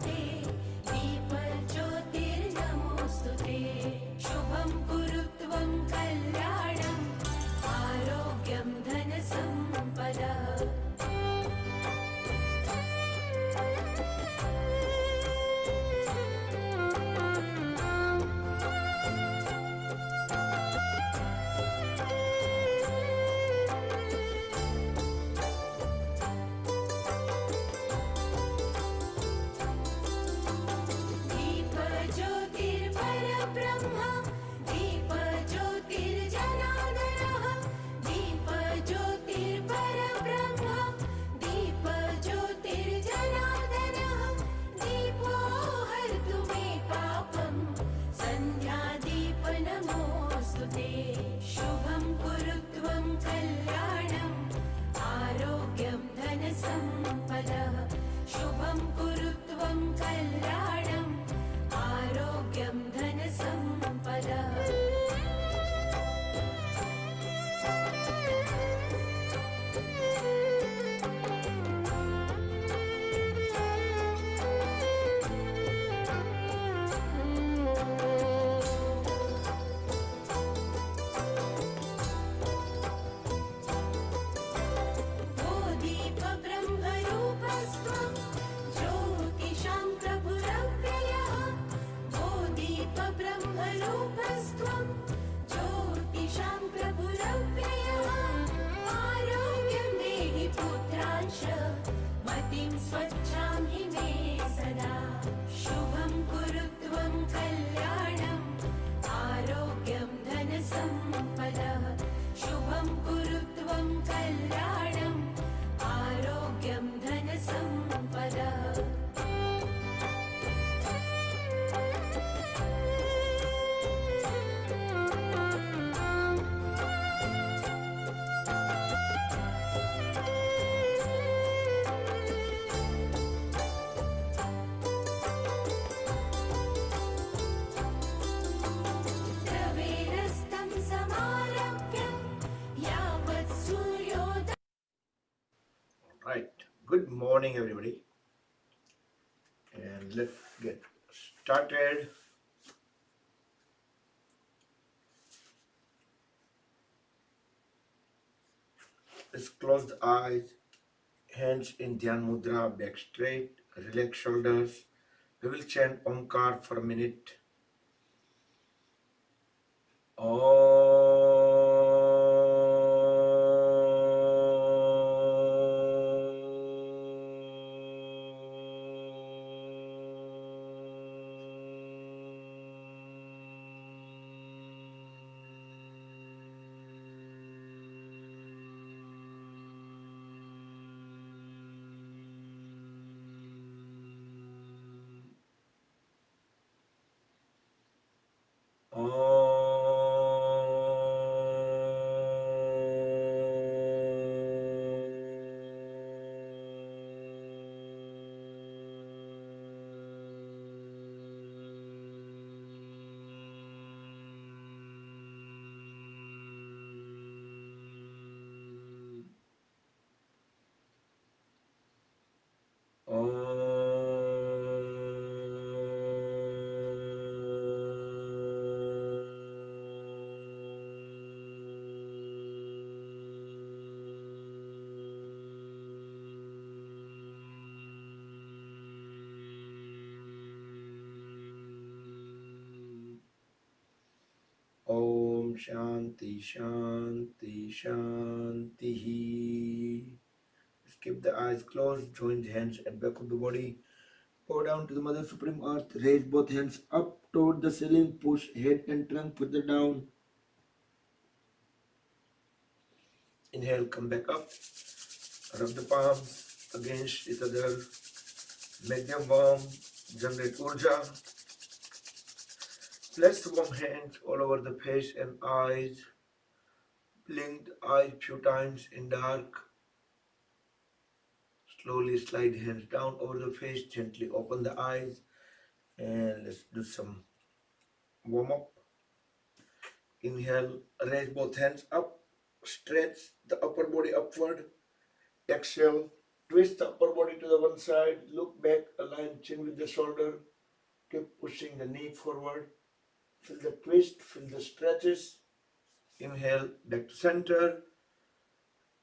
ते दीपज्योतिर्नमोऽस्तु ते शुभं कुरु त्वं कल्याणम् आरोग्यं धनसम्पदः दीपज्योतिर्परब्रह्म दीपज्योतिर्जनार्दनः दीपज्योतिर्परब्रह्म दीपज्योतिर्जनार्दनः दीपो हर्तु मे पापं सन्ध्यादीपनमोऽस्तु ते शुभं कुरु त्वं कल्याणम् आरोग्यं धनसम्पदः शुभं कुरु त्वं कल्याणम् आरोग्यं धनसम्पदः ओ दीपब्रह्मरूपस्त्वं ज्योतिषां प्रभुरव्ययः ओ दीपब्रह्मरूपस्त्वं ज्योतिषां प्रभुरव्ययः आरोग्यं देहि पुत्रांश मतिं स्वच्छां हि मे सदा शुभं कुरु त्वं कल्याणम् आरोग्यं धनसम्पदः शुभं कुरु त्वं कल्याणम् आरोग्यं धनसम्पदः द्रवेरस्तं समारभ्यं यावत् सूर्योदयः Right. Good morning, everybody, and let's get started. Let's close the eyes, hands in Dhyan Mudra, back straight, relax shoulders. We will chant Omkar for a minute. Om Shanti Shanti Shanti. Just keep the eyes closed, join the hands at back of the body. Bow down to the Mother Supreme Earth. Raise both hands up toward the ceiling. Push head and trunk further down. Inhale, come back up. Rub the palms against each other. Make them warm. Generate urja. Place warm hands all over the face and eyes. Blink the eyes few times in dark. Slowly slide hands down over the face. Gently open the eyes. And let's do some warm up. Inhale, raise both hands up. Stretch the upper body upward. Exhale, twist the upper body to the one side. Look back, align align chin with the shoulder. Keep pushing the knee forward. Feel the twist, feel the stretches. Inhale, back to center.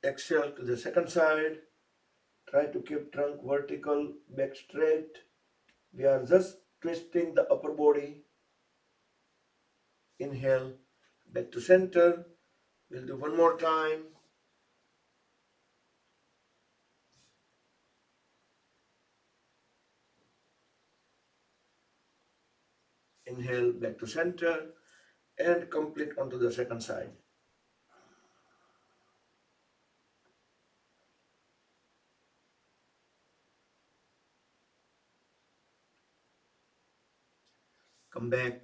Exhale to the second side. Try to keep trunk vertical, back straight. We are just twisting the upper body. Inhale, back to center. We'll do one more time. Inhale, back to center. And complete onto the second side. Come back.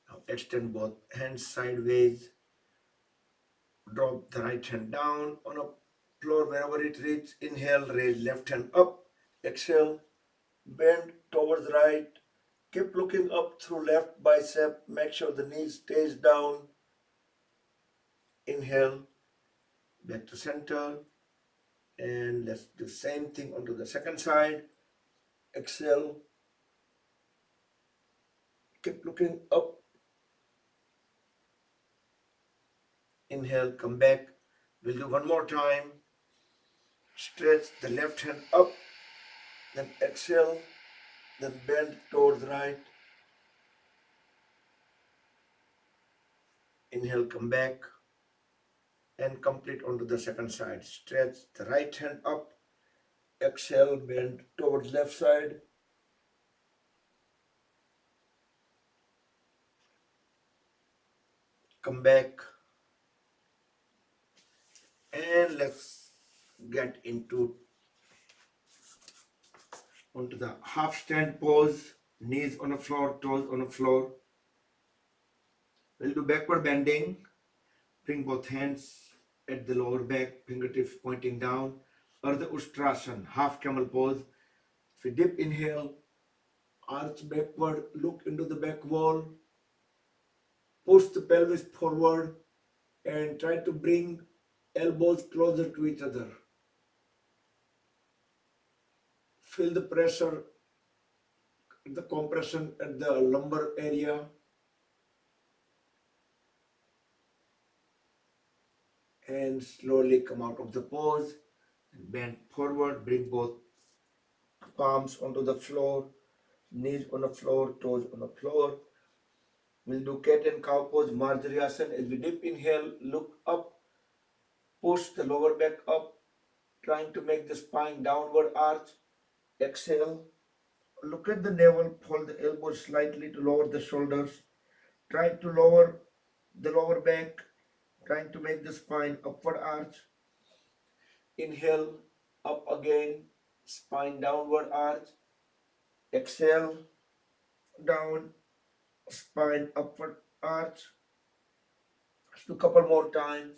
Now extend both hands sideways. Drop the right hand down on a floor wherever it reaches. Inhale, raise left hand up. Exhale, bend towards right. Keep looking up through left bicep. Make sure the knee stays down. Inhale, back to center. And let's do the same thing onto the second side. Exhale. Keep looking up. Inhale, come back. We'll do one more time. Stretch the left hand up. Then exhale. Then bend towards right. Inhale, come back. And complete onto the second side. Stretch the right hand up. Exhale, bend towards left side. Come back. And let's get onto the half stand pose. Knees on the floor, toes on the floor. We'll do backward bending. Bring both hands at the lower back, fingertips pointing down. Ardha Ustrasana, half camel pose. If we dip, inhale, arch backward, look into the back wall, push the pelvis forward, and try to bring elbows closer to each other. Feel the pressure, the compression at the lumbar area. And slowly come out of the pose and bend forward. Bring both palms onto the floor, knees on the floor, toes on the floor. We'll do cat and cow pose, Marjariasana. As we dip, inhale, look up, push the lower back up, trying to make the spine downward arch. Exhale, look at the navel, fold the elbows slightly to lower the shoulders. Try to lower the lower back, trying to make the spine upward arch. Inhale, up again, spine downward arch. Exhale, down, spine upward arch. Let's do a couple more times.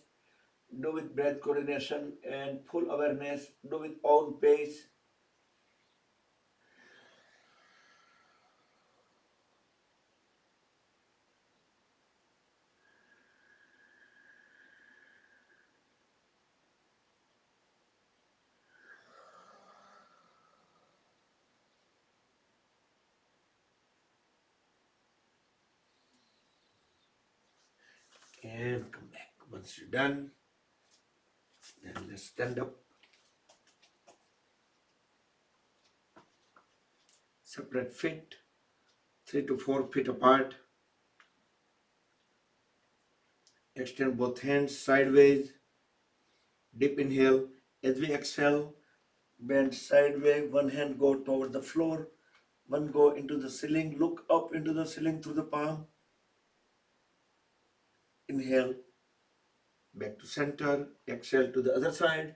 Do with breath coordination and full awareness. Do with own pace. And come back. Once you're done, then let's stand up. Separate feet, 3 to 4 feet apart. Extend both hands sideways. Deep inhale. As we exhale, bend sideways. One hand go toward the floor. One go into the ceiling. Look up into the ceiling through the palm. Inhale. Back to center. Exhale to the other side.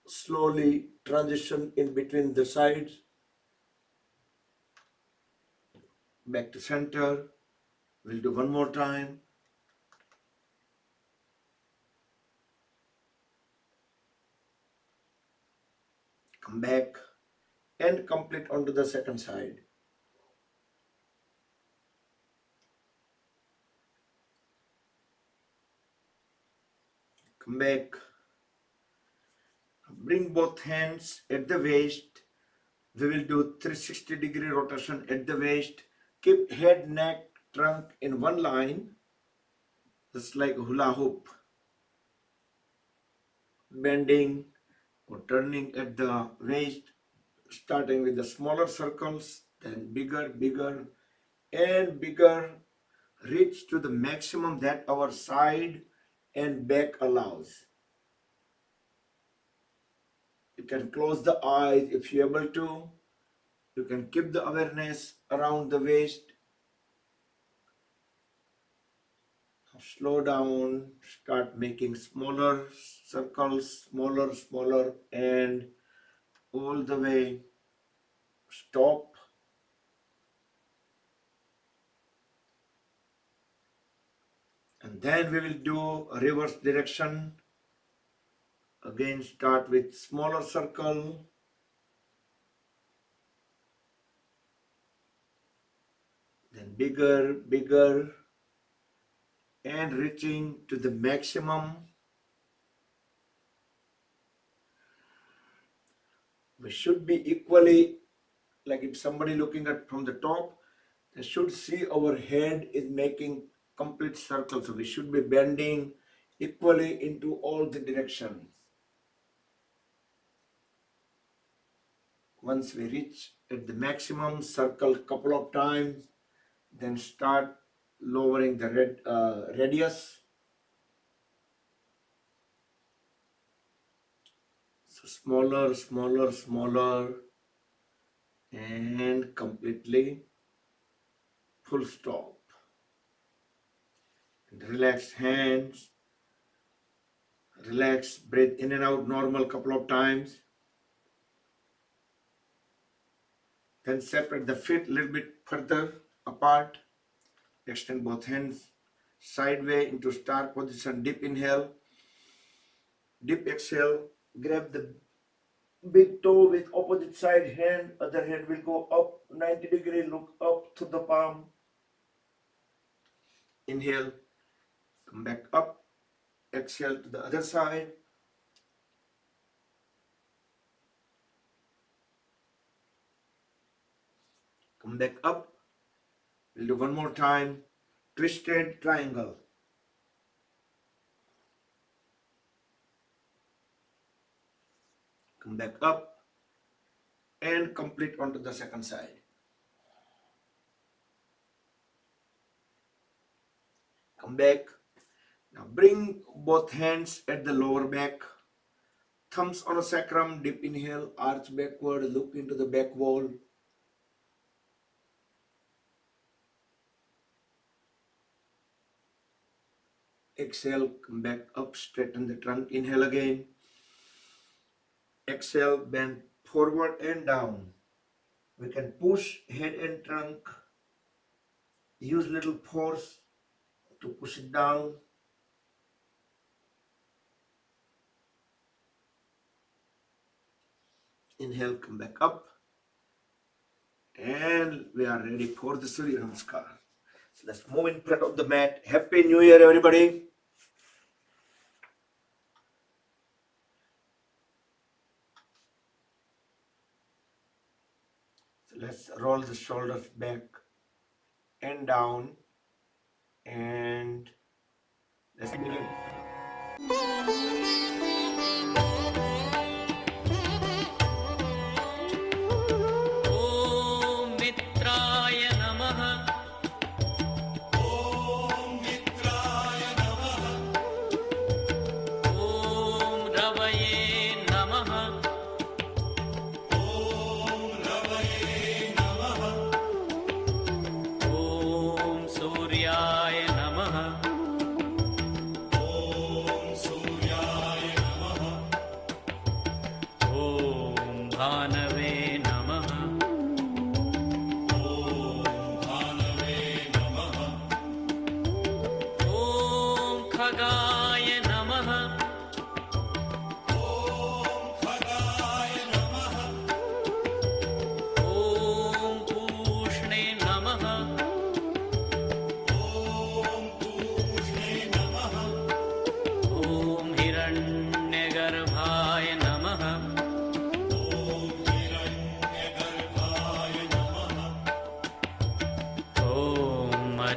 Slowly transition in between the sides. Back to center. We'll do one more time. Come back and complete onto the second side. Come back. Bring both hands at the waist. We will do 360-degree rotation at the waist. Keep head, neck, trunk in one line, just like hula hoop. Bending or turning at the waist, starting with the smaller circles, then bigger, bigger, and bigger. Reach to the maximum that our side and back allows. You can close the eyes if you're able to. You can keep the awareness around the waist. Slow down, start making smaller circles, smaller, smaller, and all the way stop. And then we will do a reverse direction. Again, start with smaller circle. Then bigger, bigger, and reaching to the maximum. We should be equally, like if somebody looking at from the top, they should see our head is making complete circle. So we should be bending equally into all the directions. Once we reach at the maximum, circle couple of times, then start lowering the radius. So smaller, smaller, smaller, and completely full stop. And relax hands, relax, breathe in and out normal couple of times. Then separate the feet a little bit further apart. Extend both hands sideways into star position. Deep inhale, deep exhale. Grab the big toe with opposite side hand. Other hand will go up 90 degree. Look up to the palm. Inhale, come back up. Exhale to the other side. Come back up. We'll do one more time. Twisted triangle. Come back up and complete onto the second side. Come back. Now bring both hands at the lower back. Thumbs on a sacrum. Deep inhale. Arch backward. Look into the back wall. Exhale, come back up, straighten the trunk. Inhale again. Exhale, bend forward and down. We can push head and trunk. Use little force to push it down. Inhale, come back up. And we are ready for the Surya Namaskar. So let's move in front of the mat. Happy New Year, everybody. So let's roll the shoulders back and down. And let's begin.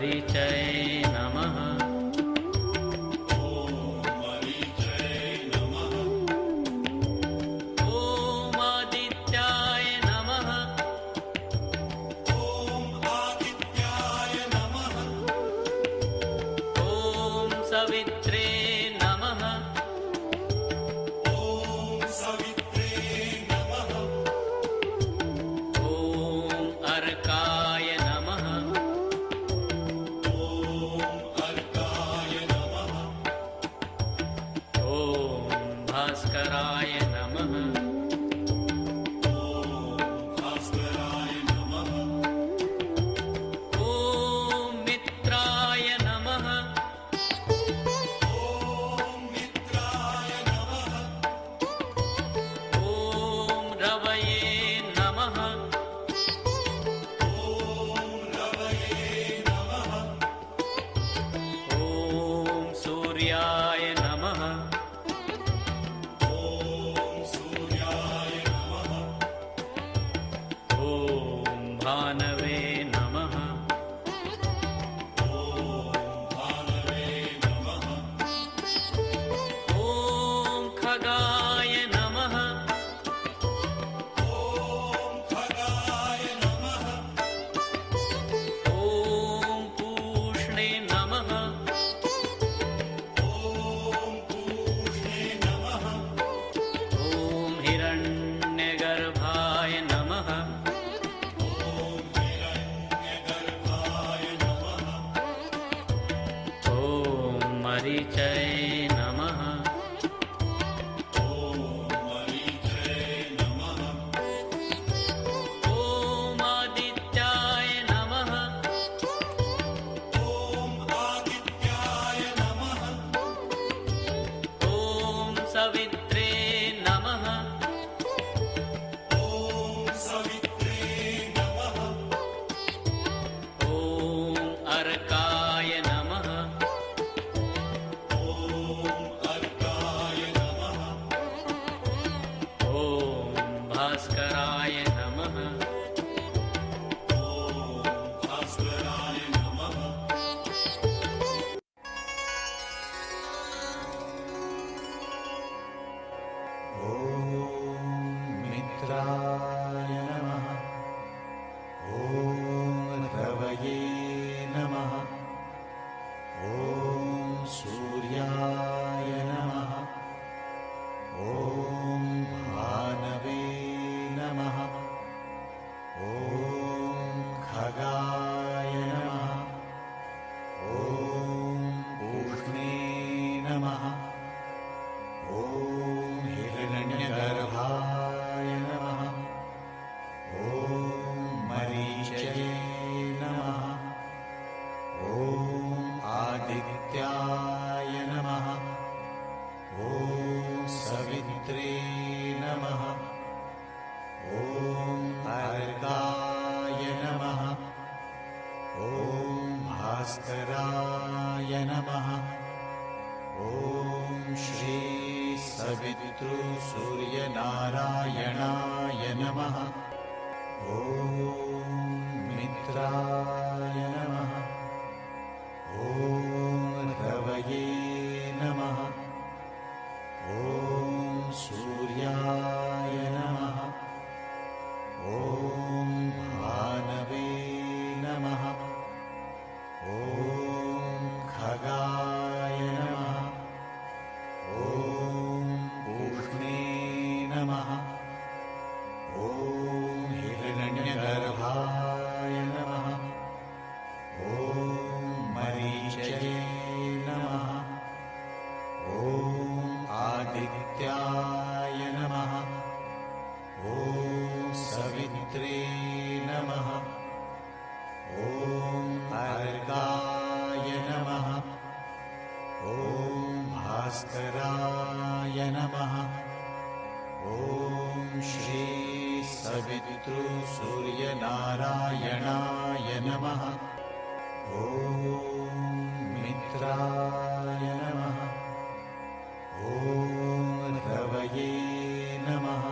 मरीचये नमः। ॐ आदित्याय नमः। ॐ सवित्रे नमः। ॐ अर्काय नमः। ॐ भास्कराय नमः। ॐ मित्राय नमः। ॐ रवये नमः। ॐ सूर्याय नमः। ॐ भानवे नमः। ॐ खगाय नमः। ॐ पूष्णे नमः। ॐ हिरण्यगर्भाय नमः। ॐ मरीचये नमः। ॐ आदित्याय नमः। ॐ सवित्रे नमः। ॐ अर्काय नमः। ॐ भास्कराय नमः। मित्राय नमः। ॐ रवये नमः। ॐ सूर्याय नमः। ॐ भानवे नमः। ॐ खगाय नमः। ॐ पूष्णे नमः। ॐ हिरण्यगर्भाय नमः। ॐ मरीचये नमः। ॐ आदित्याय नमः। ॐ सवित्रे नमः। ॐ अर्काय नमः। ॐ भास्कराय नमः। ॐ श्री सवितृ सूर्यनारायणाय नमः। ॐ मित्राय नमः। ॐ रवये नमः। ॐ सूर्याय नमः। ॐ भानवे नमः। ॐ खगाय नमः। ॐ पूष्णे नमः। ॐ हिरण्यगर्भाय नमः। ॐ मरीचये नमः। ॐ आदित्याय नमः। ॐ सवित्रे नमः। ॐ अर्काय नमः। ॐ भास्कराय नमः। ॐ श्री सवितृ सूर्यनारायणाय नमः। ॐ मित्राय नमः। ॐ रवये नमः।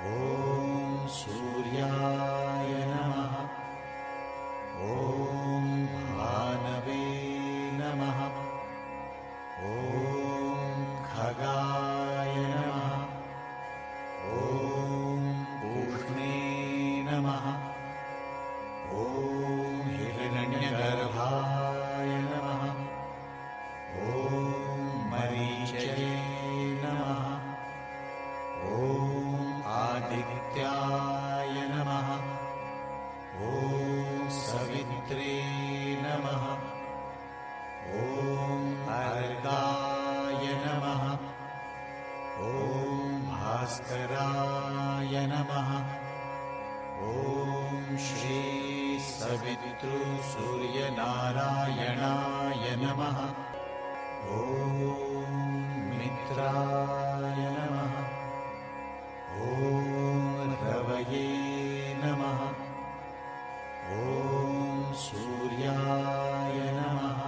ॐ सूर्याय नमः। ॐ नमः। ॐ श्री सवितृसूर्यनारायणाय नमः। ॐ मित्राय नमः। ॐ रवये नमः। ॐ सूर्याय नमः।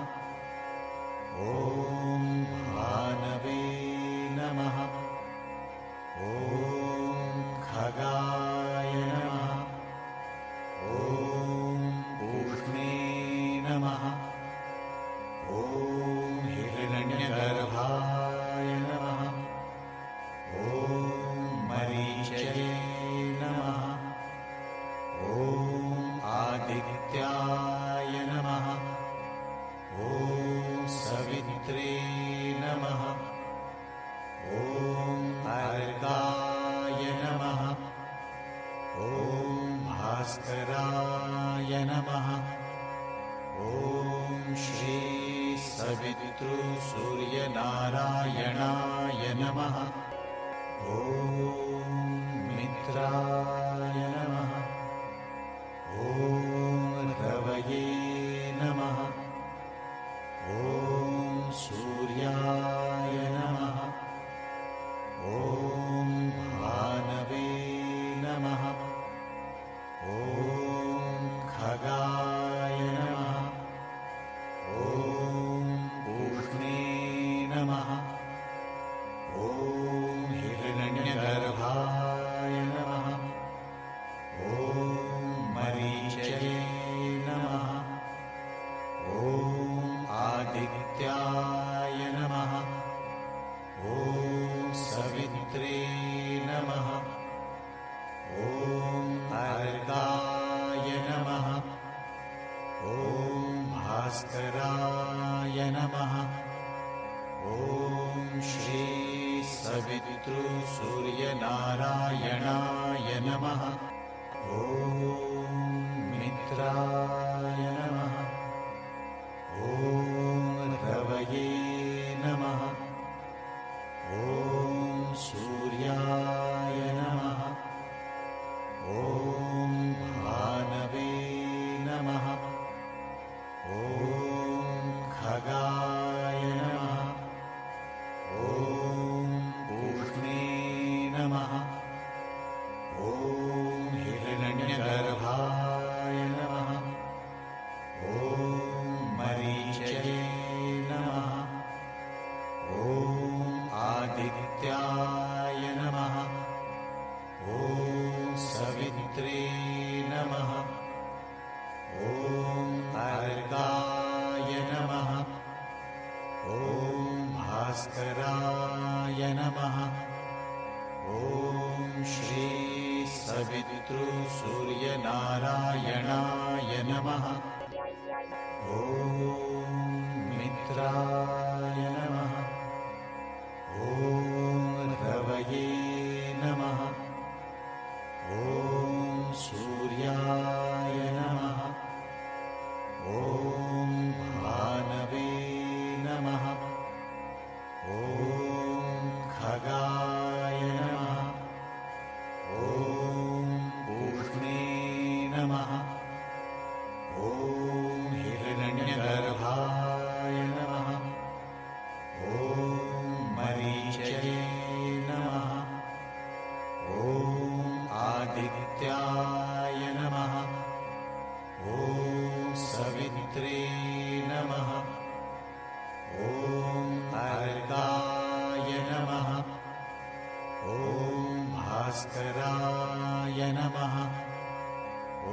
ॐ भानवे नमः। ॐ खगाय नमः। ॐ पूष्णे नमः। ॐ हिरण्यगर्भाय नमः। ॐ मरीचये नमः। ॐ आदित्याय नमः। ॐ सवित्रे नमः। ॐ अर्काय नमः। ॐ भास्कराय नमः। ॐ श्री सवितृसूर्यनारायणाय नमः। ॐ मित्राय नमः। ॐ रवये नमः। ॐ सूर्याय नमः। ॐ भानवे नमः। ॐ खगाय नमः। ॐ पूष्णे नमः। ॐ हिरण्यगर्भाय नमः। ॐ मरीचये नमः। ॐ आदित्याय नमः। ॐ सवित्रे नमः। ॐ अर्काय नमः। ॐ भास्कराय नमः। ॐ श्री सवितृसूर्यनारायणाय नमः। ॐ मित्राय नमः। ॐ रवये नमः। ॐ सूर्याय नमः। ॐ भानवे नमः। ॐ खगाय नमः। ॐ पूष्णे नमः। ॐ हिरण्यगर्भाय नमः। ॐ मरीचये नमः। ॐ आदित्याय नमः। ॐ सवित्रे नमः। ॐ अर्काय नमः। ॐ भास्कराय नमः। ॐ श्री सवितृसूर्यनारायणाय नमः। ॐ मित्राय नमः। ॐ रवये नमः। ॐ सूर्याय नमः। ॐ भानवे नमः। ॐ खगाय नमः। ॐ पूष्णे नमः। ॐ हिरण्यगर्भाय नमः। ॐ मरीचये नमः। ॐ आदित्याय नमः। ॐ सवित्रे नमः। ॐ अर्काय नमः। ॐ भास्कराय नमः। ॐ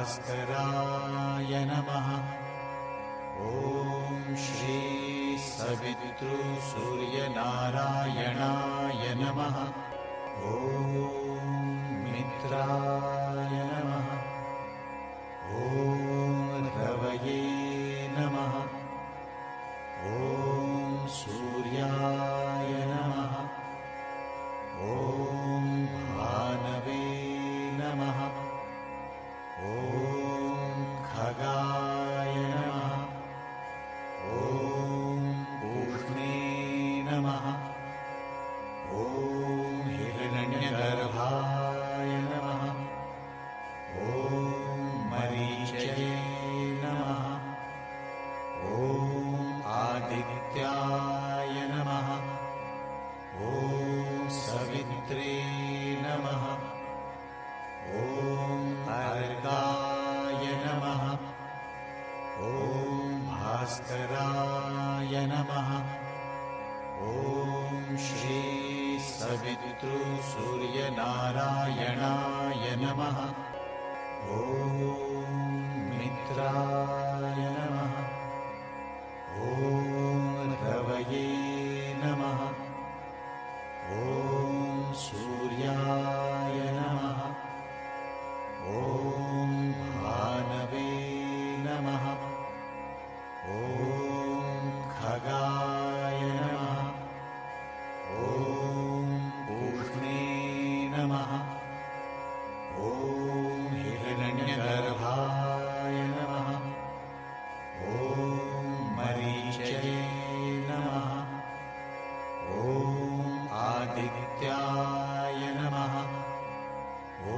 भास्कराय नमः। ॐ श्री सवितृसूर्यनारायणाय नमः। ॐ मित्राय नमः। ॐ रवये नमः। ॐ सूर्याय नमः। ॐ भानवे नमः। ॐ खगाय नमः। ॐ पूष्णे नमः। ॐ हिरण्यगर्भाय नमः। ॐ मरीचये नमः। ॐ आदित्याय नमः। ॐ सवित्रे नमः। ॐ अर्काय नमः। ॐ भास्कराय नमः। ॐ श्री सवितृसूर्यनारायणाय नमः। ॐ मित्राय नमः। ॐ रवये नमः। ॐ सूर्याय नमः। ॐ भानवे नमः। ॐ खगाय नमः। ॐ पूष्णे नमः। ॐ हिरण्यगर्भाय नमः। ॐ मरीचये नमः। ॐ आदित्याय नमः। ॐ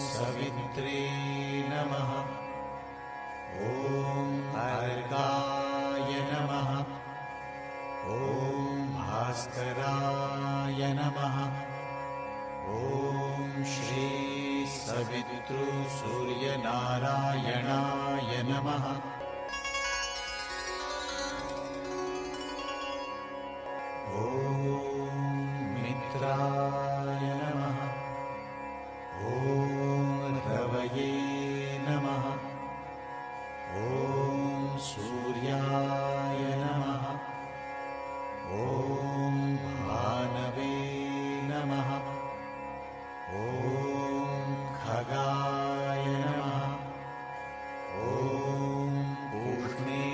सवित्रे नमः। ॐ अर्काय नमः। ॐ भास्कराय नमः। ॐ श्री सवितृसूर्यनारायणाय नमः। ॐ मित्राय नमः। ॐ रवये नमः। ॐ सूर्याय नमः। ॐ भानवे नमः। ॐ खगाय नमः। ॐ पूष्णे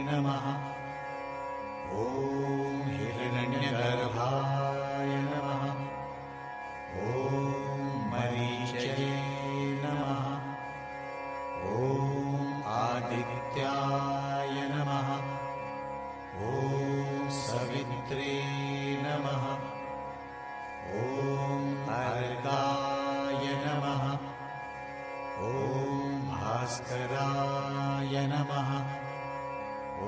नमः। ॐ हिरण्यगर्भाय नमः। ॐ मरीचये नमः। ॐ आदित्याय नमः। ॐ सवित्रे नमः। ॐ अर्काय नमः। ॐ भास्कराय नमः। ॐ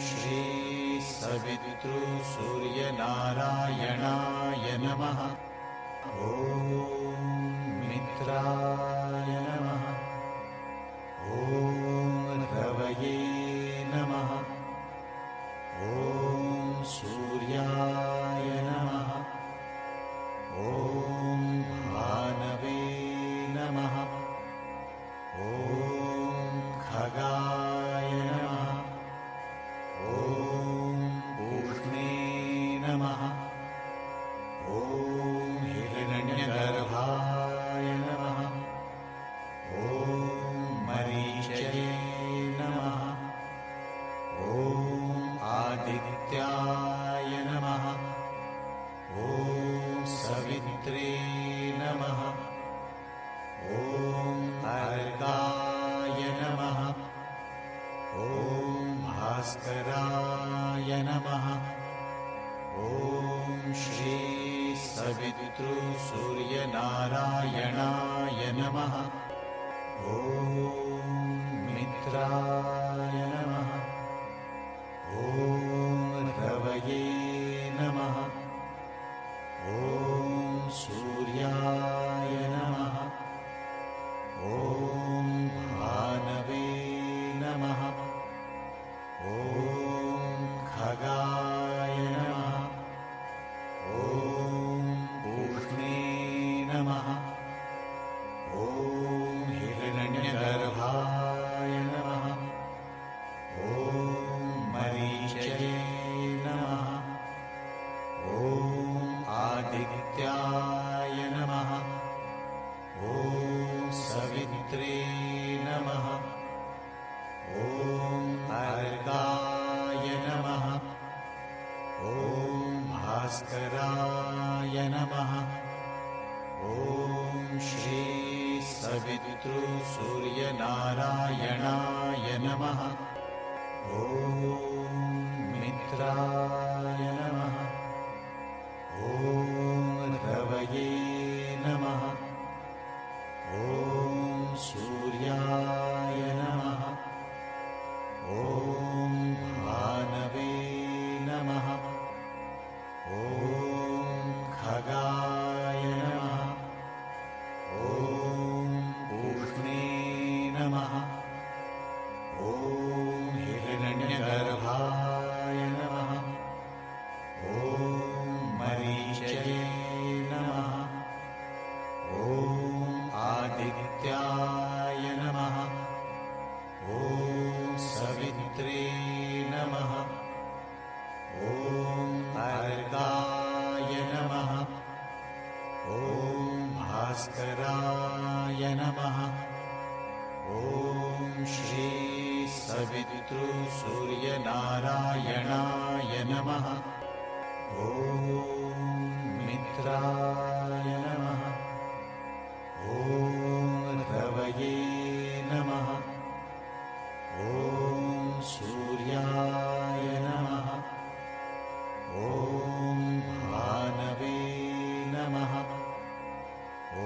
श्री सवितृसूर्यनारायणाय नमः। ॐ मित्राय नमः। ॐ रवये नमः। ॐ सूर्याय नमः। ॐ भानवे नमः। ॐ खगाय नमः। ॐ पूष्णे नमः। ॐ हिरण्यगर्भाय नमः। ॐ मरीचये नमः। ॐ आदित्याय नमः। ॐ सवित्रे नमः। ॐ अर्काय नमः। ॐ भास्कराय नमः। ॐ श्री सवितृसूर्यनारायणाय नमः। ॐ मित्राय नमः। ॐ रवये नमः। ॐ सूर्याय नमः। ॐ भानवे नमः। ॐ खगाय नमः। ॐ पूष्णे नमः। ॐ श्री सवितृसूर्यनारायणाय नमः। ॐ मित्राय नमः। ॐ रवये नमः। ॐ सूर्याय नमः। ॐ भानवे नमः। ॐ खगाय नमः। ॐ पूष्णे नमः। ॐ हिरण्यगर्भाय नमः। ॐ मरीचये नमः। ॐ आदित्याय नमः। ॐ सवित्रे नमः। ॐ अर्काय नमः। ॐ भास्कराय नमः। ॐ श्री सवितृसूर्यनारायणाय नमः। ॐ मित्राय नमः। ॐ रवये नमः। ॐ सूर्याय नमः। ॐ भानवे नमः। ॐ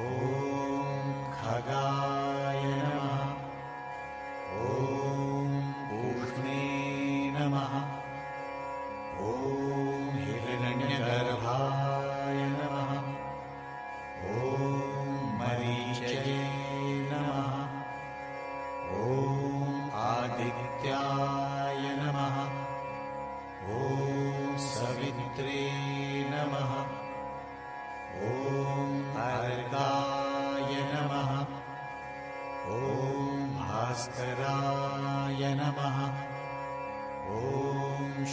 खगाय नमः। ॐ पूष्णे नमः। ॐ हिरण्यगर्भाय नमः। ॐ मरीचये नमः। ॐ आदित्याय नमः। ॐ सवित्रे नमः। ॐ अर्काय नमः। ॐ भास्कराय नमः। ॐ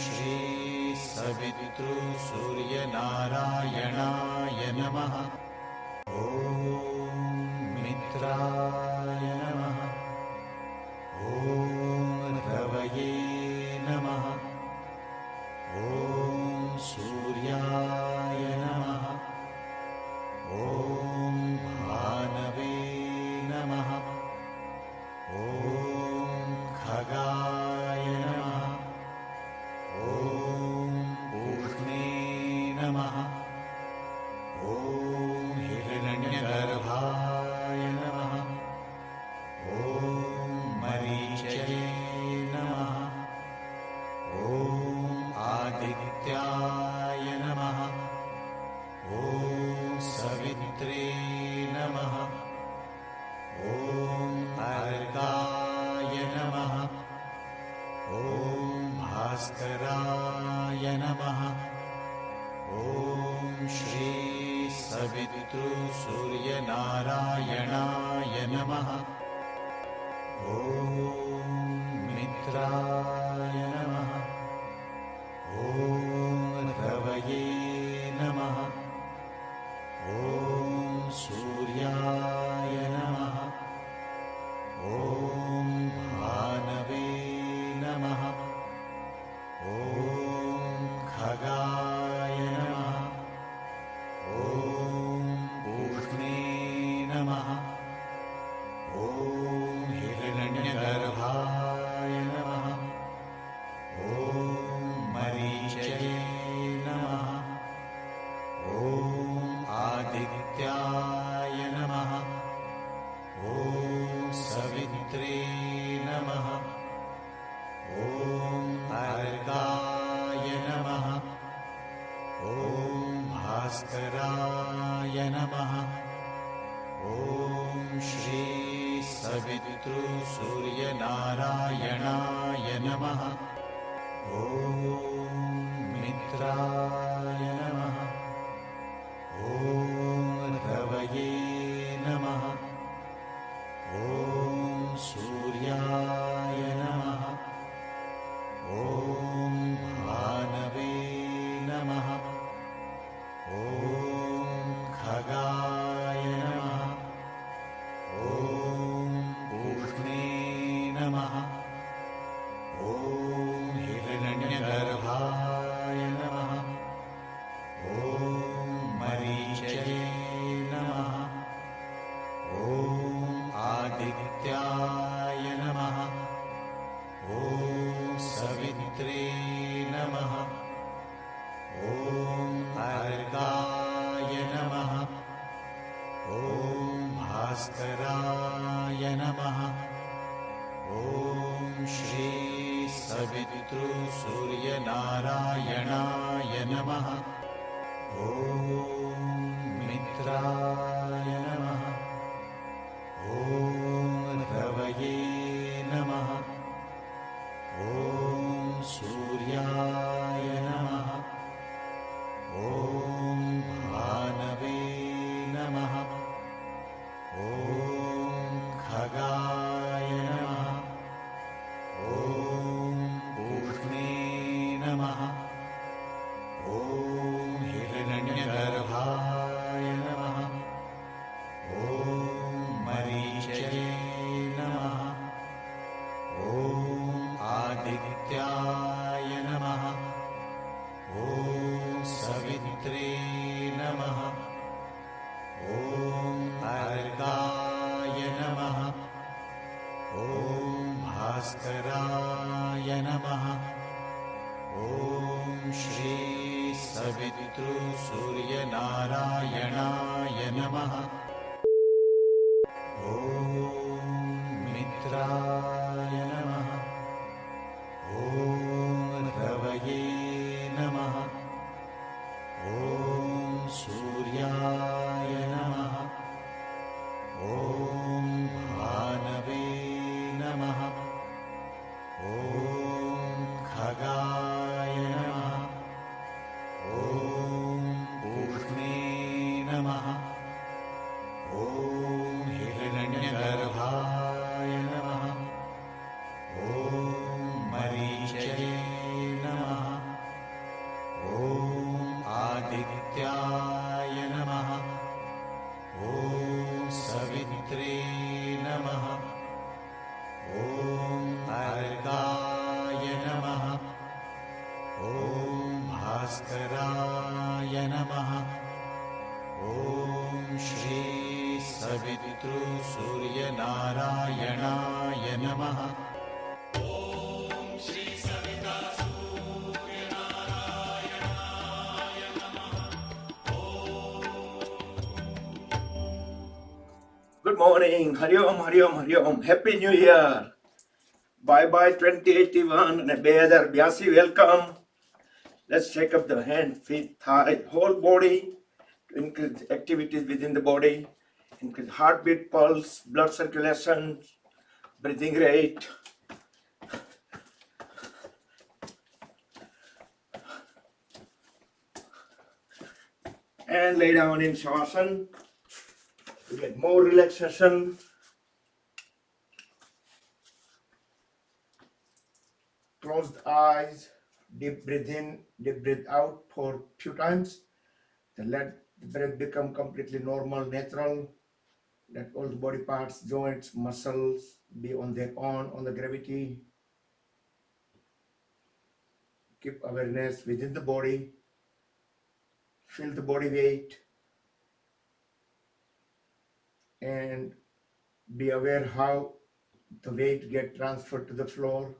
श्री सवितृसूर्यनारायणाय नमः। ॐ मित्राय नमः। ॐ रवये नमः। ॐ सूर्याय नमः। ॐ भानवे नमः। ॐ खगाय नमः। ॐ पूष्णे नमः। ॐ हिरण्यगर्भाय नमः। ॐ मरीचये नमः। ॐ आदित्याय नमः। ॐ सवित्रे नमः। ॐ अर्काय नमः। ॐ भास्कराय नमः। ॐ श्री सवितृसूर्यनारायणाय नमः। ॐ मित्राय नमः। ॐ रवये नमः। ॐ सूर्याय नमः। ॐ भानवे नमः। ॐ खगाय नमः। ॐ पूष्णे नमः। ॐ हिरण्यगर्भाय नमः। ॐ मरीचये नमः। ॐ आदित्याय नमः। ॐ सवित्रे नमः। ॐ अर्काय नमः। ॐ भास्कराय नमः। ॐ श्री सवितृसूर्यनारायणाय नमः। ॐ मित्राय नमः। ॐ रवये नमः। ॐ सूर्याय नमः। ॐ भानवे नमः। ॐ खगाय नमः। ॐ पूष्णे नमः। ॐ हिरण्यगर्भाय नमः। ॐ मरीचये नमः। ॐ भास्कराय नमः। ॐ श्री सवितृसूर्यनारायणाय नमः। ॐ मित्राय नमः। ॐ रवये नमः। ॐ सूर्याय नमः। ॐ भानवे नमः। ॐ खगाय नमः। ॐ पूष्णे नमः। ॐ हिरण्यगर्भाय नमः। ॐ मरीचये नमः। ॐ आदित्याय नमः। ॐ सवित्रे नमः। ॐ अर्काय नमः। ॐ भास्कराय नमः। ॐ श्री सवितृसूर्यनारायणाय नमः। ॐ मित्राय नमः। ॐ रवये नमः। ॐ सूर्याय नमः। ॐ भानवे नमः। ॐ खगाय नमः। ॐ पूष्णे नमः। ॐ हिरण्यगर्भाय नमः। ॐ मरीचये नमः। ॐ आदित्याय नमः। ॐ सवित्रे नमः। ॐ अर्काय नमः। ॐ भास्कराय नमः। ॐ श्री सवितृसूर्यनारायणाय नमः। Good morning. Hari Om, Hari Om, Hari Om. Happy New Year. Bye bye 2081 and 2082. Welcome. Let's shake up the hand, feet, thigh, whole body to increase activities within the body, increase heartbeat, pulse, blood circulation, breathing rate. And lay down in Shavasana to get more relaxation. Close the eyes, deep breathe in, deep breathe out for few times. Then let the breath become completely normal, natural. Let all the body parts, joints, muscles be on their own, on the gravity. Keep awareness within the body. Feel the body weight. And be aware how the weight get transferred to the floor.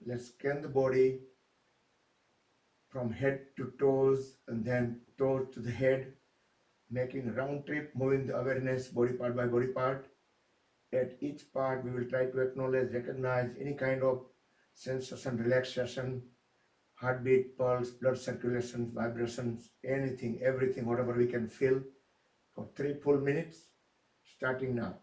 Let's scan the body from head to toes and then toes to the head, making a round trip, moving the awareness body part by body part. At each part, we will try to acknowledge, recognize any kind of sensation, relaxation, heartbeat, pulse, blood circulation, vibrations, anything, everything, whatever we can feel for 3 full minutes, starting now.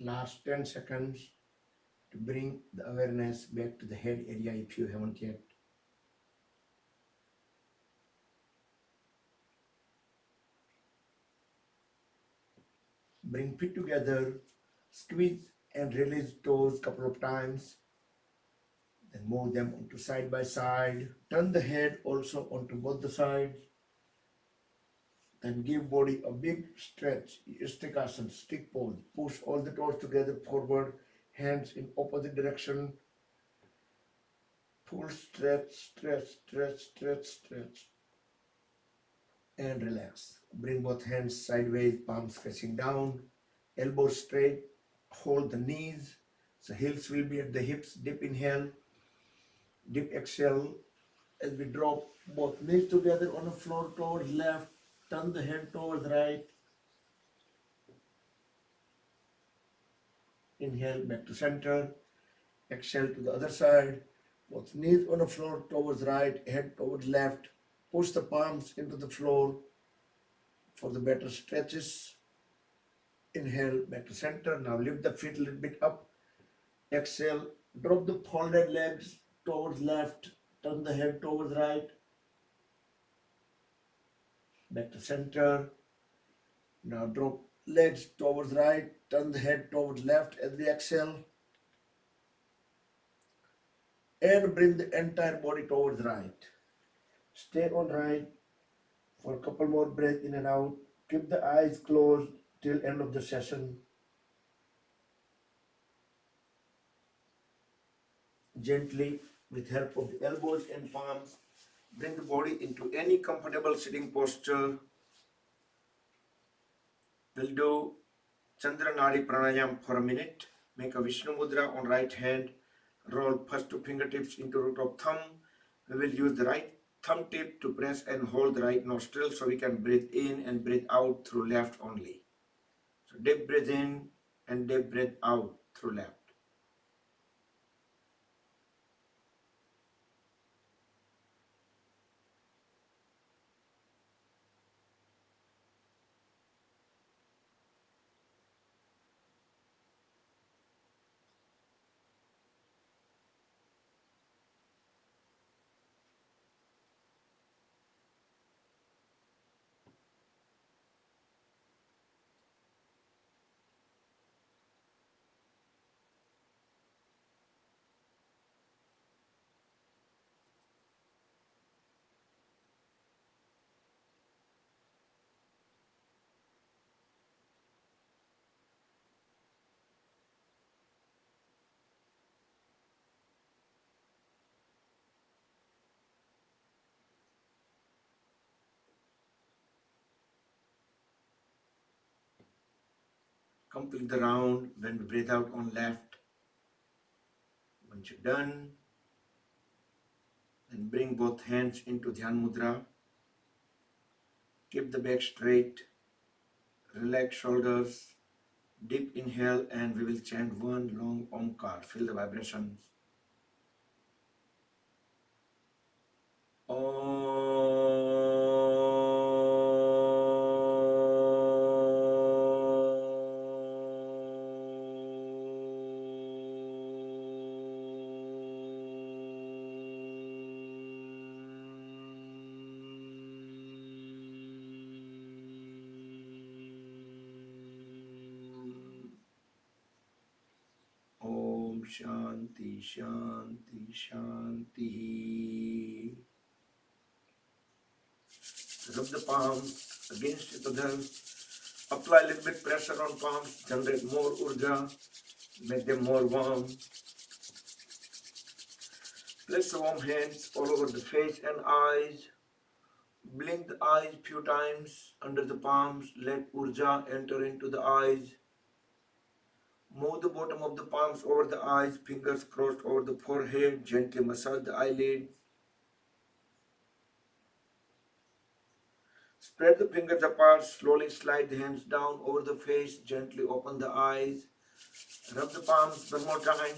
last 10 seconds to bring the awareness back to the head area if you haven't yet. Bring feet together, squeeze and release toes couple of times. Then move them onto side by side. Turn the head also onto both the sides. Then give body a big stretch, istikasana, stick pose. Push all the toes together forward, hands in opposite direction. Full stretch, stretch, stretch, stretch, stretch. And relax. Bring both hands sideways, palms facing down, elbows straight. Hold the knees. So heels will be at the hips. Deep inhale, deep exhale. As we drop both knees together on the floor towards left, turn the head towards right. Inhale back to center. Exhale to the other side. Both knees on the floor towards right, head towards left. Push the palms into the floor for the better stretches. Inhale back to center. Now lift the feet a little bit up. Exhale. Drop the folded legs towards left. Turn the head towards right. Back to center. Now drop legs towards right. Turn the head towards left as we exhale. And bring the entire body towards right. Stay on right for a couple more breaths in and out. Keep the eyes closed till end of the session. Gently, with help of the elbows and palms, bring the body into any comfortable sitting posture. We'll do Chandra Nadi Pranayam for a minute. Make a Vishnu Mudra on right hand. Roll first two fingertips into root of thumb. We will use the right thumb tip to press and hold the right nostril so we can breathe in and breathe out through left only. So deep breathe in and deep breathe out through left. Complete the round when we breathe out on left. Once you're done, then bring both hands into Dhyan Mudra. Keep the back straight. Relax shoulders. Deep inhale and we will chant one long Omkar. Feel the vibrations. Om Shanti Shanti Shanti. Rub the palms against each other. Apply a little bit pressure on palms. Generate more urja. Make them more warm. Place the warm hands all over the face and eyes. Blink the eyes few times under the palms. Let urja enter into the eyes. Move the bottom of the palms over the eyes, fingers crossed over the forehead. Gently massage the eyelid. Spread the fingers apart. Slowly slide the hands down over the face. Gently open the eyes. Rub the palms one more time.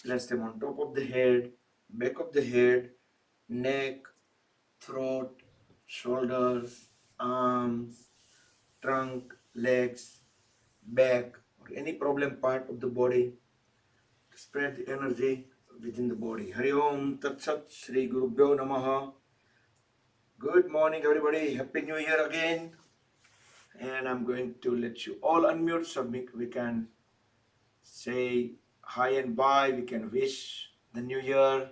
Place them on top of the head, back of the head, neck, throat, shoulders, arms, trunk, legs, back, or any problem part of the body to spread the energy within the body. Hari Om Tat Sat Shri Gurubhyo Namaha. Good morning, everybody. Happy New Year again. And I'm going to let you all unmute so we can say hi and bye. We can wish the new year.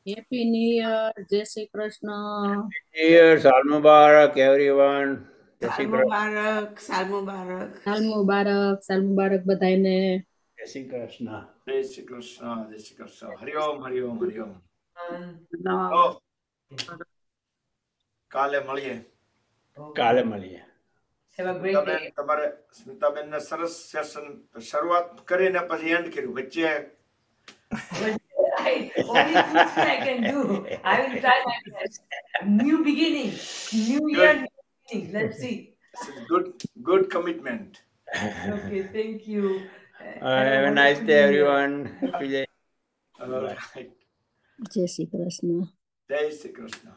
Happy New Year, Jai Shri Krishna. Year, Sal Mubarak, everyone. Jai Shri Saal Krishna. Mubarak, Saal Mubarak. Saal Mubarak bધાયને. Jai Shri Krishna. Jai Shri Krishna, Jai Shri Krishna. Hari Om, Hari Om, Hari Om. નવા Oh, કાલે મળીએ. કાલે મળીએ. Have a great day. તમારે સ્મિતાબેન ને સરસ session શરૂઆત કરીને પછી એન્ડ કર્યું વચ્ચે Only this I can do. I will try my best. New beginning, new year, new beginning. Let's see. good commitment. Okay, thank you. Have a nice day, everyone. Happy day. All right. જય Shri Krishna. Jai Shri Krishna.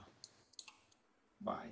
Bye.